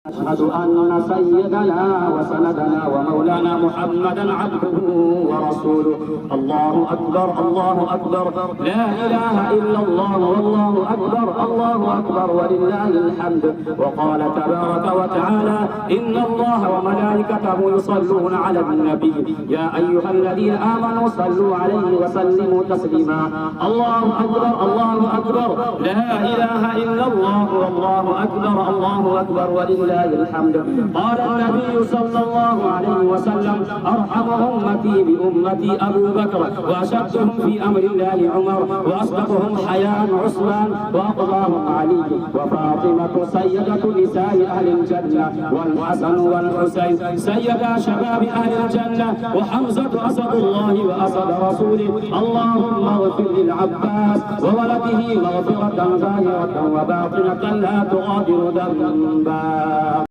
أشهد أن سيدنا وسندنا ومولانا محمدا عبده ورسوله. الله أكبر الله أكبر، لا إله إلا الله والله أكبر الله أكبر ولله الحمد. وقال تبارك وتعالى: إن الله وملائكته يصلون على النبي يا أيها الذين آمنوا صلوا عليه وسلموا تسليما. الله أكبر الله أكبر، لا إله إلا الله والله أكبر الله أكبر ولله الحمد. قال النبي صلى الله عليه وسلم: أرحم أمتي بأمتي أبو بكر، وأشدهم في أمر الله عمر، وأصدقهم حياء عثمان، وأقضاهم علي، وفاطمة سيدة نساء أهل الجنة، والحسن والحسين سيدا شباب أهل الجنة، وحمزة أسد الله وأسد رسوله. اللهم اغفر للعباس وولده مغفرة ظاهرة وباطنة لا تغادر ذنبا.